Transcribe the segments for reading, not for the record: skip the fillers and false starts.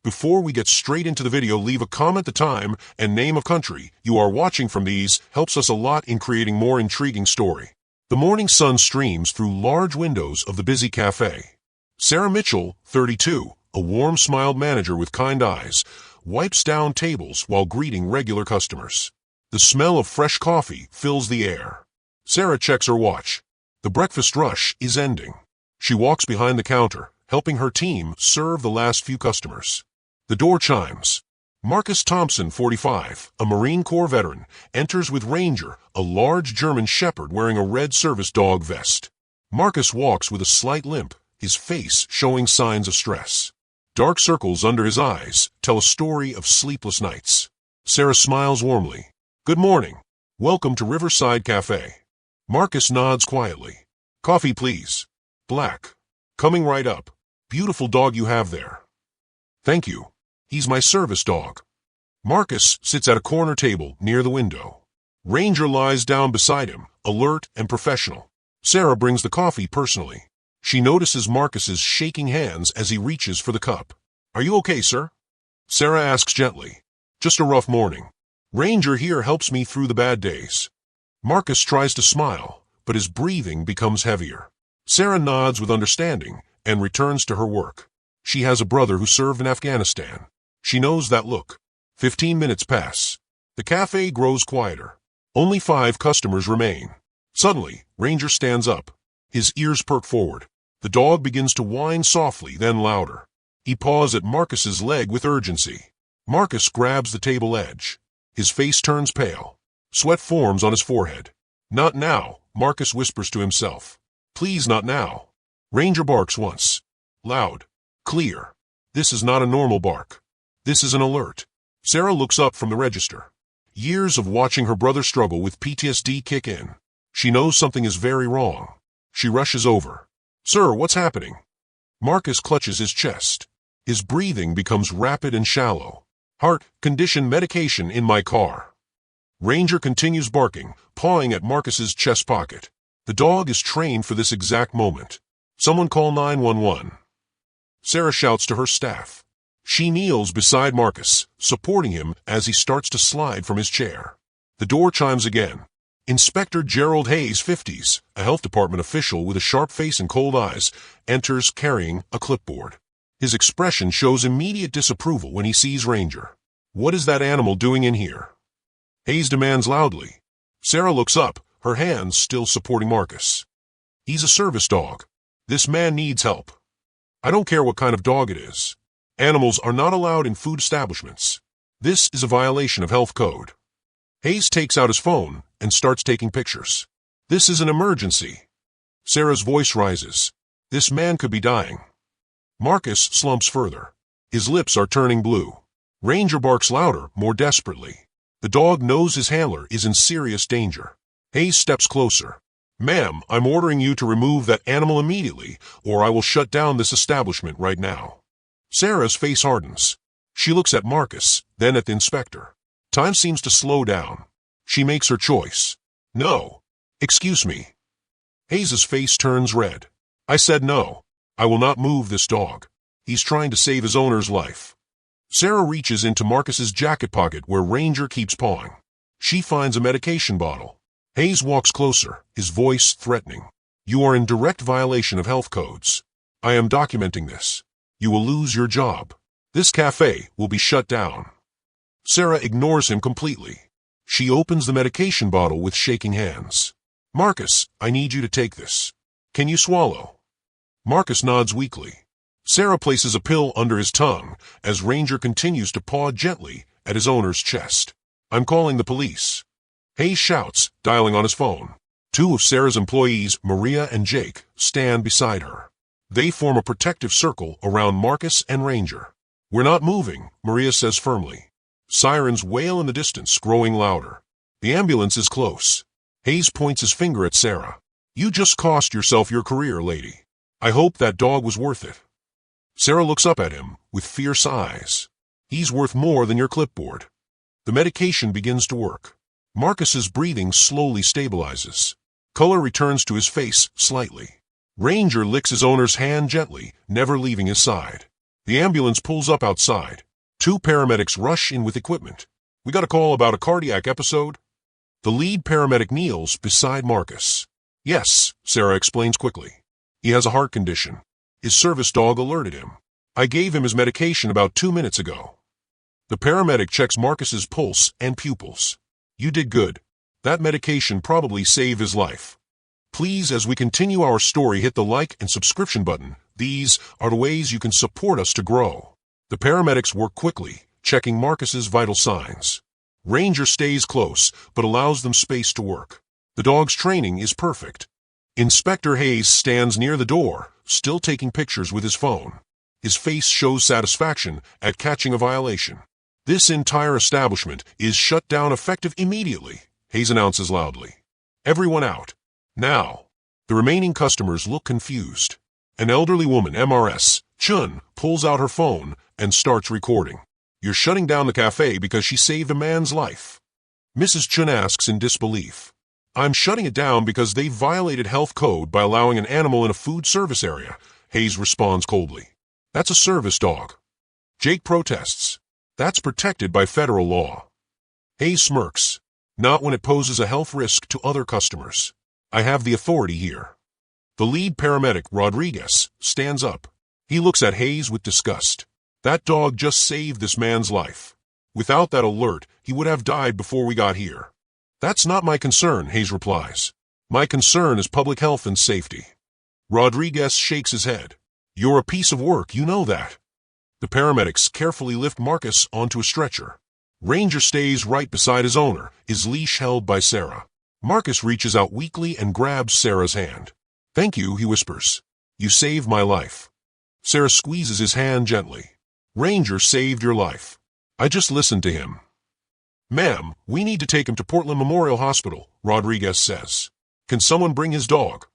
Before we get straight into the video, leave a comment, the time and name of country you are watching from. These helps us a lot in creating more intriguing story. The morning sun streams through large windows of the busy cafe. Sarah Mitchell, 32, a warm-smiled manager with kind eyes, wipes down tables while greeting regular customers. The smell of fresh coffee fills the air. Sarah checks her watch. The breakfast rush is ending. She walks behind the counter, helping her team serve the last few customers. The door chimes. Marcus Thompson, 45, a Marine Corps veteran, enters with Ranger, a large German shepherd wearing a red service dog vest. Marcus walks with a slight limp, his face showing signs of stress. Dark circles under his eyes tell a story of sleepless nights. Sarah smiles warmly. Good morning. Welcome to Riverside Cafe. Marcus nods quietly. Coffee, please. Black. Coming right up. Beautiful dog you have there. Thank you. He's my service dog. Marcus sits at a corner table near the window. Ranger lies down beside him, alert and professional. Sarah brings the coffee personally. She notices Marcus's shaking hands as he reaches for the cup. Are you okay, sir? Sarah asks gently. Just a rough morning. Ranger here helps me through the bad days. Marcus tries to smile, but his breathing becomes heavier. Sarah nods with understanding and returns to her work. She has a brother who served in Afghanistan. She knows that look. 15 minutes pass. The cafe grows quieter. Only 5 customers remain. Suddenly, Ranger stands up. His ears perk forward. The dog begins to whine softly, then louder. He paws at Marcus's leg with urgency. Marcus grabs the table edge. His face turns pale. Sweat forms on his forehead. Not now, Marcus whispers to himself. Please, not now. Ranger barks once. Loud. Clear. This is not a normal bark. This is an alert. Sarah looks up from the register. Years of watching her brother struggle with PTSD kick in. She knows something is very wrong. She rushes over. Sir, what's happening? Marcus clutches his chest. His breathing becomes rapid and shallow. Heart condition medication in my car. Ranger continues barking, pawing at Marcus's chest pocket. The dog is trained for this exact moment. Someone call 911. Sarah shouts to her staff. She kneels beside Marcus, supporting him as he starts to slide from his chair. The door chimes again. Inspector Gerald Hayes, 50s, a health department official with a sharp face and cold eyes, enters carrying a clipboard. His expression shows immediate disapproval when he sees Ranger. What is that animal doing in here? Hayes demands loudly. Sarah looks up, her hands still supporting Marcus. He's a service dog. This man needs help. I don't care what kind of dog it is. Animals are not allowed in food establishments. This is a violation of health code. Hayes takes out his phone and starts taking pictures. This is an emergency. Sarah's voice rises. This man could be dying. Marcus slumps further. His lips are turning blue. Ranger barks louder, more desperately. The dog knows his handler is in serious danger. Hayes steps closer. Ma'am, I'm ordering you to remove that animal immediately, or I will shut down this establishment right now. Sarah's face hardens. She looks at Marcus, then at the inspector. Time seems to slow down. She makes her choice. No. Excuse me. Hayes's face turns red. I said no. I will not move this dog. He's trying to save his owner's life. Sarah reaches into Marcus's jacket pocket where Ranger keeps pawing. She finds a medication bottle. Hayes walks closer, his voice threatening. You are in direct violation of health codes. I am documenting this. You will lose your job. This cafe will be shut down. Sarah ignores him completely. She opens the medication bottle with shaking hands. Marcus, I need you to take this. Can you swallow? Marcus nods weakly. Sarah places a pill under his tongue as Ranger continues to paw gently at his owner's chest. I'm calling the police. Hayes shouts, dialing on his phone. 2 of Sarah's employees, Maria and Jake, stand beside her. They form a protective circle around Marcus and Ranger. We're not moving, Maria says firmly. Sirens wail in the distance, growing louder. The ambulance is close. Hayes points his finger at Sarah. You just cost yourself your career, lady. I hope that dog was worth it. Sarah looks up at him with fierce eyes. He's worth more than your clipboard. The medication begins to work. Marcus's breathing slowly stabilizes. Color returns to his face slightly. Ranger licks his owner's hand gently, never leaving his side. The ambulance pulls up outside. 2 paramedics rush in with equipment. We got a call about a cardiac episode. The lead paramedic kneels beside Marcus. Yes, Sarah explains quickly. He has a heart condition. His service dog alerted him. I gave him his medication about 2 minutes ago. The paramedic checks Marcus's pulse and pupils. You did good. That medication probably saved his life. Please, as we continue our story, hit the like and subscription button. These are the ways you can support us to grow. The paramedics work quickly, checking Marcus's vital signs. Ranger stays close, but allows them space to work. The dog's training is perfect. Inspector Hayes stands near the door, still taking pictures with his phone. His face shows satisfaction at catching a violation. This entire establishment is shut down effective immediately, Hayes announces loudly. Everyone out. Now. The remaining customers look confused. An elderly woman, MRS, Chun, pulls out her phone and starts recording. You're shutting down the cafe because she saved a man's life. Mrs. Chun asks in disbelief. I'm shutting it down because they violated health code by allowing an animal in a food service area, Hayes responds coldly. That's a service dog. Jake protests. That's protected by federal law. Hayes smirks. Not when it poses a health risk to other customers. I have the authority here. The lead paramedic, Rodriguez, stands up. He looks at Hayes with disgust. That dog just saved this man's life. Without that alert, he would have died before we got here. That's not my concern, Hayes replies. My concern is public health and safety. Rodriguez shakes his head. You're a piece of work, you know that. The paramedics carefully lift Marcus onto a stretcher. Ranger stays right beside his owner, his leash held by Sarah. Marcus reaches out weakly and grabs Sarah's hand. Thank you, he whispers. You saved my life. Sarah squeezes his hand gently. Ranger saved your life. I just listened to him. Ma'am, we need to take him to Portland Memorial Hospital, Rodriguez says. Can someone bring his dog?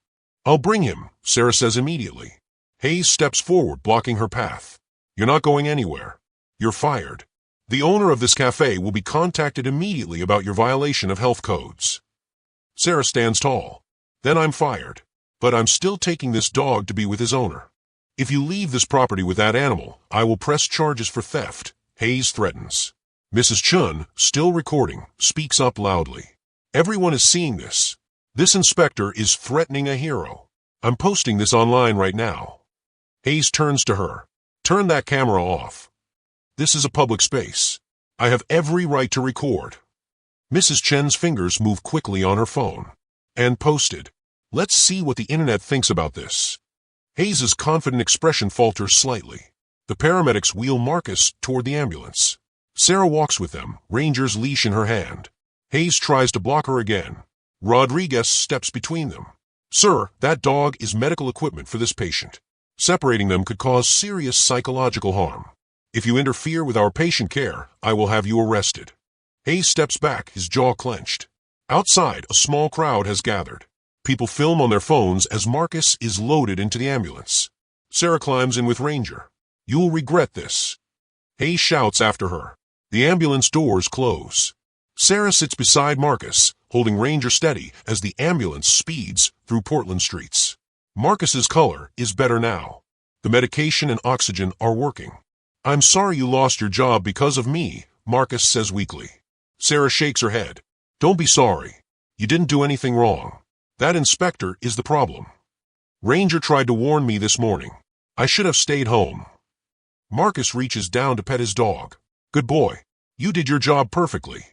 I'll bring him, Sarah says immediately. Hayes steps forward, blocking her path. You're not going anywhere. You're fired. The owner of this cafe will be contacted immediately about your violation of health codes. Sarah stands tall. Then I'm fired. But I'm still taking this dog to be with his owner. If you leave this property with that animal, I will press charges for theft, Hayes threatens. Mrs. Chun, still recording, speaks up loudly. Everyone is seeing this. This inspector is threatening a hero. I'm posting this online right now. Hayes turns to her. Turn that camera off. This is a public space. I have every right to record. Mrs. Chen's fingers move quickly on her phone. And posted. Let's see what the internet thinks about this. Hayes's confident expression falters slightly. The paramedics wheel Marcus toward the ambulance. Sarah walks with them, Ranger's leash in her hand. Hayes tries to block her again. Rodriguez steps between them. Sir, that dog is medical equipment for this patient. Separating them could cause serious psychological harm. If you interfere with our patient care, I will have you arrested. Hayes steps back, his jaw clenched. Outside, a small crowd has gathered. People film on their phones as Marcus is loaded into the ambulance. Sarah climbs in with Ranger. You'll regret this. Hayes shouts after her. The ambulance doors close. Sarah sits beside Marcus, holding Ranger steady as the ambulance speeds through Portland streets. Marcus's color is better now. The medication and oxygen are working. I'm sorry you lost your job because of me, Marcus says weakly. Sarah shakes her head. Don't be sorry. You didn't do anything wrong. That inspector is the problem. Ranger tried to warn me this morning. I should have stayed home. Marcus reaches down to pet his dog. Good boy. You did your job perfectly.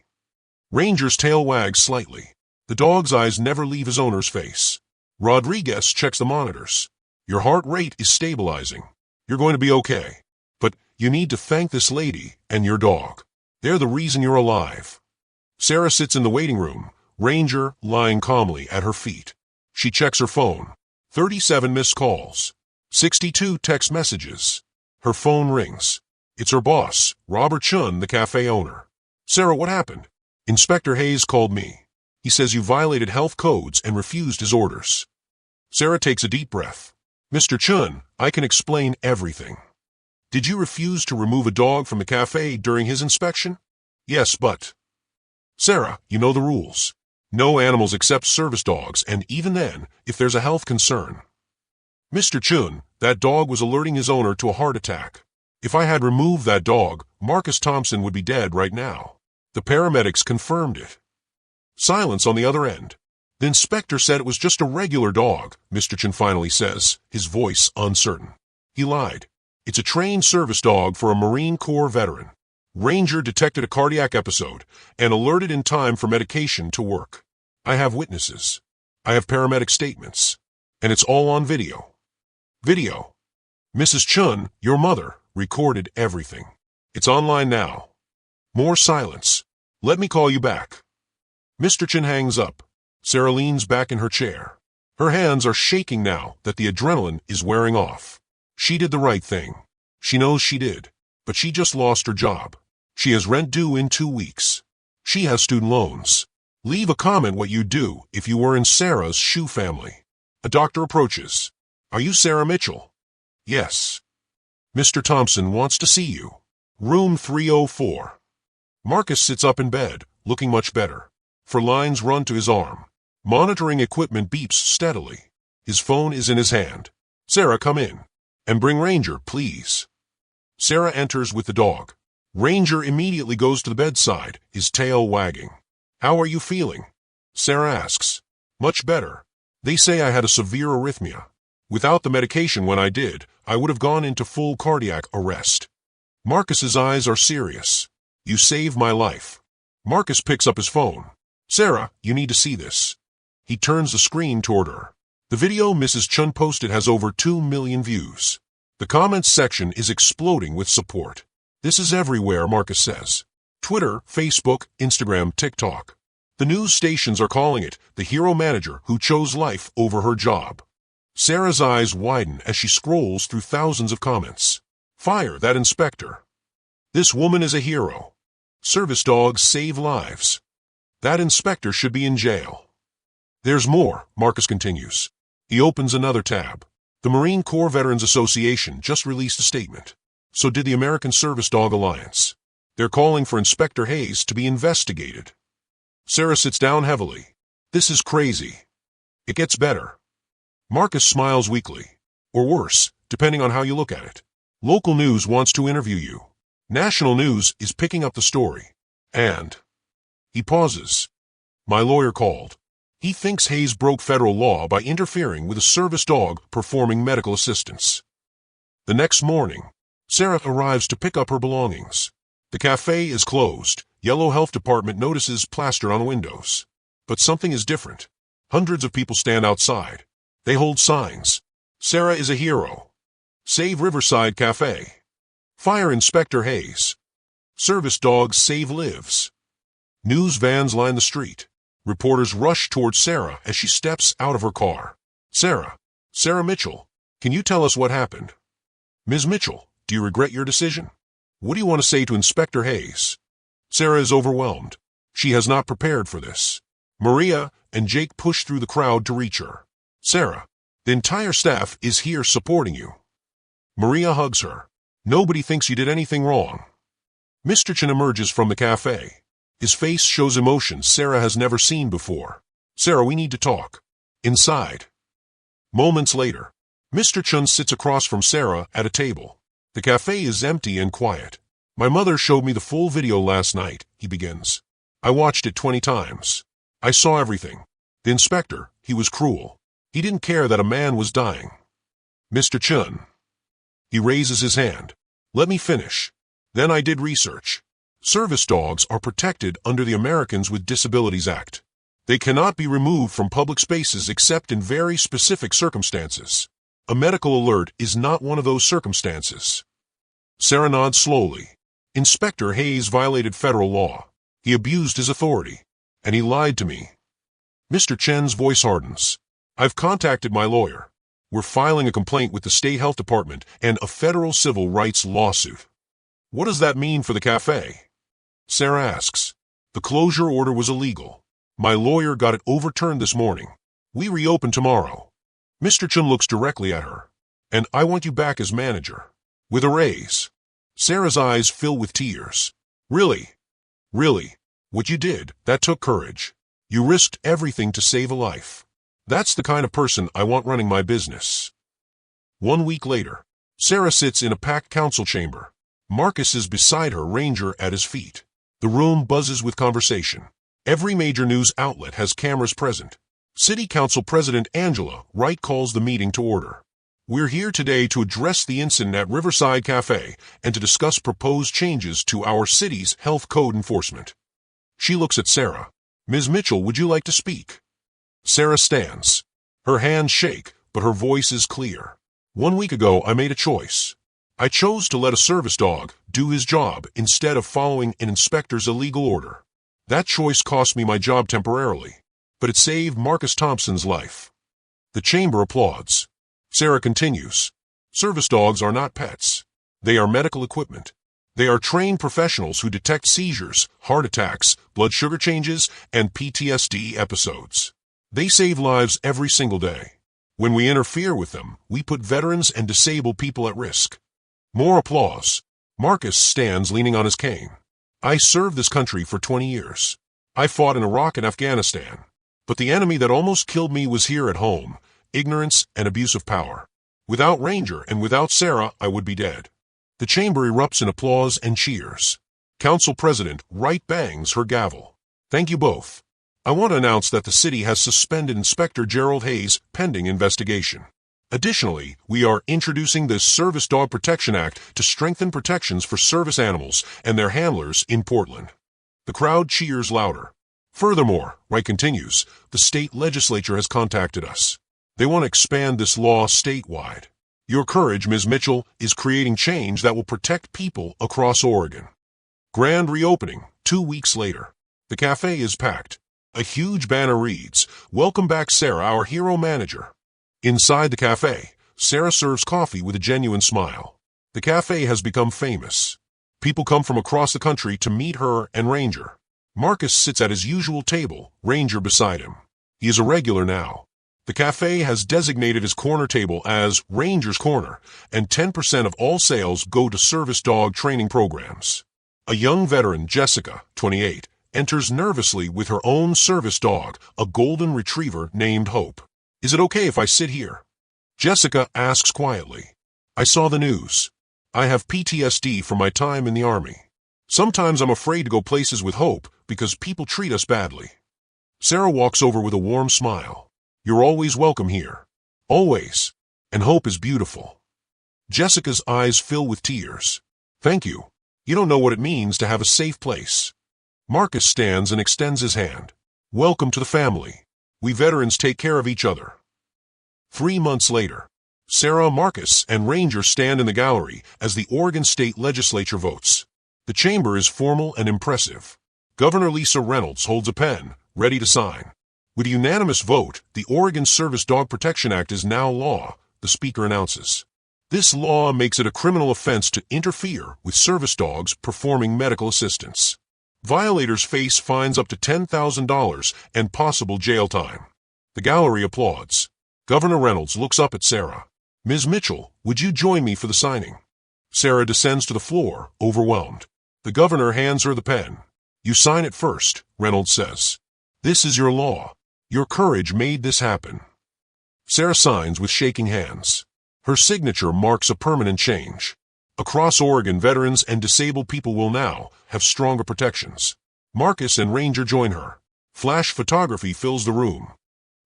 Ranger's tail wags slightly. The dog's eyes never leave his owner's face. Rodriguez checks the monitors. Your heart rate is stabilizing. You're going to be okay. But you need to thank this lady and your dog. They're the reason you're alive. Sarah sits in the waiting room, Ranger lying calmly at her feet. She checks her phone. 37 missed calls. 62 text messages. Her phone rings. It's her boss, Robert Chun, the cafe owner. Sarah, what happened? Inspector Hayes called me. He says you violated health codes and refused his orders. Sarah takes a deep breath. Mr. Chun, I can explain everything. Did you refuse to remove a dog from the cafe during his inspection? Yes, but... Sarah, you know the rules. No animals except service dogs, and even then, if there's a health concern. Mr. Chun, that dog was alerting his owner to a heart attack. If I had removed that dog, Marcus Thompson would be dead right now. The paramedics confirmed it. Silence on the other end. The inspector said it was just a regular dog, Mr. Chen finally says, his voice uncertain. He lied. It's a trained service dog for a Marine Corps veteran. Ranger detected a cardiac episode and alerted in time for medication to work. I have witnesses. I have paramedic statements. And it's all on video. Video. Mrs. Chun, your mother, recorded everything. It's online now. More silence. Let me call you back. Mr. Chen hangs up. Sarah leans back in her chair. Her hands are shaking now that the adrenaline is wearing off. She did the right thing. She knows she did. But she just lost her job. She has rent due in 2 weeks. She has student loans. Leave a comment what you'd do if you were in Sarah's shoe family. A doctor approaches. Are you Sarah Mitchell? Yes. Mr. Thompson wants to see you. Room 304. Marcus sits up in bed, looking much better. For lines run to his arm. Monitoring equipment beeps steadily. His phone is in his hand. Sarah, come in. And bring Ranger, please. Sarah enters with the dog. Ranger immediately goes to the bedside, his tail wagging. How are you feeling? Sarah asks. Much better. They say I had a severe arrhythmia. Without the medication when I did, I would have gone into full cardiac arrest. Marcus's eyes are serious. You saved my life. Marcus picks up his phone. Sarah, you need to see this. He turns the screen toward her. The video Mrs. Chun posted has over 2 million views. The comments section is exploding with support. This is everywhere, Marcus says. Twitter, Facebook, Instagram, TikTok. The news stations are calling it the hero manager who chose life over her job. Sarah's eyes widen as she scrolls through thousands of comments. Fire that inspector. This woman is a hero. Service dogs save lives. That inspector should be in jail. There's more, Marcus continues. He opens another tab. The Marine Corps Veterans Association just released a statement. So did the American Service Dog Alliance. They're calling for Inspector Hayes to be investigated. Sarah sits down heavily. This is crazy. It gets better. Marcus smiles weakly. Or worse, depending on how you look at it. Local news wants to interview you. National news is picking up the story. And... He pauses. My lawyer called. He thinks Hayes broke federal law by interfering with a service dog performing medical assistance. The next morning, Sarah arrives to pick up her belongings. The cafe is closed. Yellow Health Department notices plastered on windows. But something is different. Hundreds of people stand outside. They hold signs. Sarah is a hero. Save Riverside Cafe. Fire Inspector Hayes. Service dogs save lives. News vans line the street. Reporters rush towards Sarah as she steps out of her car. Sarah Mitchell, can you tell us what happened? Ms. Mitchell, do you regret your decision? What do you want to say to Inspector Hayes? Sarah is overwhelmed. She has not prepared for this. Maria and Jake push through the crowd to reach her. Sarah, the entire staff is here supporting you. Maria hugs her. Nobody thinks you did anything wrong. Mr. Chen emerges from the cafe. His face shows emotion Sarah has never seen before. Sarah, we need to talk. Inside. Moments later, Mr. Chun sits across from Sarah at a table. The cafe is empty and quiet. My mother showed me the full video last night, he begins. I watched it 20 times. I saw everything. The inspector, he was cruel. He didn't care that a man was dying. Mr. Chun. He raises his hand. Let me finish. Then I did research. Service dogs are protected under the Americans with Disabilities Act. They cannot be removed from public spaces except in very specific circumstances. A medical alert is not one of those circumstances. Sarah nods slowly. Inspector Hayes violated federal law. He abused his authority. And he lied to me. Mr. Chen's voice hardens. I've contacted my lawyer. We're filing a complaint with the State Health Department and a federal civil rights lawsuit. What does that mean for the cafe? Sarah asks. The closure order was illegal. My lawyer got it overturned this morning. We reopen tomorrow. Mr. Chun looks directly at her. And I want you back as manager. With a raise. Sarah's eyes fill with tears. Really? Really? What you did, that took courage. You risked everything to save a life. That's the kind of person I want running my business. 1 week later, Sarah sits in a packed council chamber. Marcus is beside her, Ranger at his feet. The room buzzes with conversation. Every major news outlet has cameras present. City Council President Angela Wright calls the meeting to order. We're here today to address the incident at Riverside Cafe and to discuss proposed changes to our city's health code enforcement. She looks at Sarah. Ms. Mitchell, would you like to speak? Sarah stands. Her hands shake, but her voice is clear. 1 week ago, I made a choice. I chose to let a service dog do his job instead of following an inspector's illegal order. That choice cost me my job temporarily, but it saved Marcus Thompson's life. The chamber applauds. Sarah continues. Service dogs are not pets. They are medical equipment. They are trained professionals who detect seizures, heart attacks, blood sugar changes, and PTSD episodes. They save lives every single day. When we interfere with them, we put veterans and disabled people at risk. More applause. Marcus stands leaning on his cane. I served this country for 20 years. I fought in Iraq and Afghanistan. But the enemy that almost killed me was here at home, ignorance and abuse of power. Without Ranger and without Sarah, I would be dead. The chamber erupts in applause and cheers. Council President Wright bangs her gavel. Thank you both. I want to announce that the city has suspended Inspector Gerald Hayes pending investigation. Additionally, we are introducing the Service Dog Protection Act to strengthen protections for service animals and their handlers in Portland. The crowd cheers louder. Furthermore, Wright continues, the state legislature has contacted us. They want to expand this law statewide. Your courage, Ms. Mitchell, is creating change that will protect people across Oregon. Grand reopening, 2 weeks later. The cafe is packed. A huge banner reads, Welcome back, Sarah, our hero manager. Inside the cafe, Sarah serves coffee with a genuine smile. The cafe has become famous. People come from across the country to meet her and Ranger. Marcus sits at his usual table, Ranger beside him. He is a regular now. The cafe has designated his corner table as Ranger's Corner, and 10% of all sales go to service dog training programs. A young veteran, Jessica, 28, enters nervously with her own service dog, a golden retriever named Hope. Is it okay if I sit here? Jessica asks quietly. I saw the news. I have PTSD from my time in the Army. Sometimes I'm afraid to go places with Hope because people treat us badly. Sarah walks over with a warm smile. You're always welcome here. Always. And Hope is beautiful. Jessica's eyes fill with tears. Thank you. You don't know what it means to have a safe place. Marcus stands and extends his hand. Welcome to the family. We veterans take care of each other. 3 months later, Sarah, Marcus, and Ranger stand in the gallery as the Oregon State Legislature votes. The chamber is formal and impressive. Governor Lisa Reynolds holds a pen, ready to sign. With a unanimous vote, the Oregon Service Dog Protection Act is now law, the Speaker announces. This law makes it a criminal offense to interfere with service dogs performing medical assistance. Violators face fines up to $10,000 and possible jail time. The gallery applauds. Governor Reynolds looks up at Sarah. Ms. Mitchell, would you join me for the signing? Sarah descends to the floor, overwhelmed. The governor hands her the pen. You sign it first, Reynolds says. This is your law. Your courage made this happen. Sarah signs with shaking hands. Her signature marks a permanent change. Across Oregon, veterans and disabled people will now have stronger protections. Marcus and Ranger join her. Flash photography fills the room.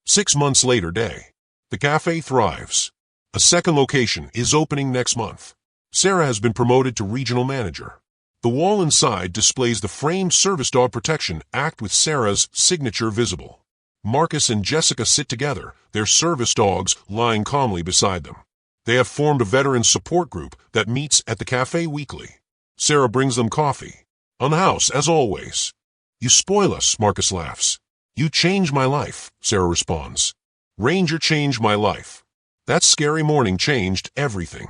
6 months later day. The cafe thrives. A second location is opening next month. Sarah has been promoted to regional manager. The wall inside displays the framed Service Dog Protection Act with Sarah's signature visible. Marcus and Jessica sit together, their service dogs lying calmly beside them. They have formed a veteran support group that meets at the cafe weekly. Sarah brings them coffee. On the house, as always. You spoil us, Marcus laughs. You changed my life, Sarah responds. Ranger changed my life. That scary morning changed everything.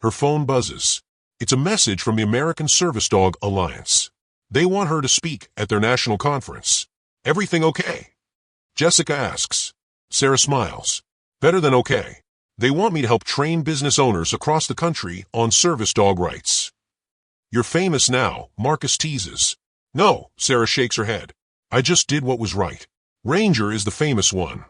Her phone buzzes. It's a message from the American Service Dog Alliance. They want her to speak at their national conference. Everything okay? Jessica asks. Sarah smiles. Better than okay. They want me to help train business owners across the country on service dog rights. You're famous now, Marcus teases. No, Sarah shakes her head. I just did what was right. Ranger is the famous one.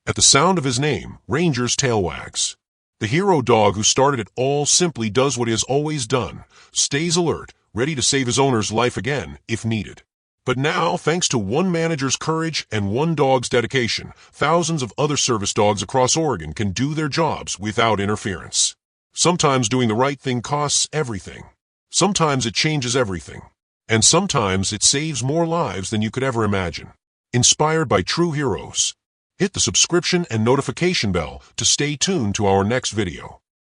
At the sound of his name, Ranger's tail wags. The hero dog who started it all simply does what he has always done, stays alert, ready to save his owner's life again, if needed. But now, thanks to one manager's courage and one dog's dedication, thousands of other service dogs across Oregon can do their jobs without interference. Sometimes doing the right thing costs everything. Sometimes it changes everything. And sometimes it saves more lives than you could ever imagine. Inspired by true heroes. Hit the subscription and notification bell to stay tuned to our next video.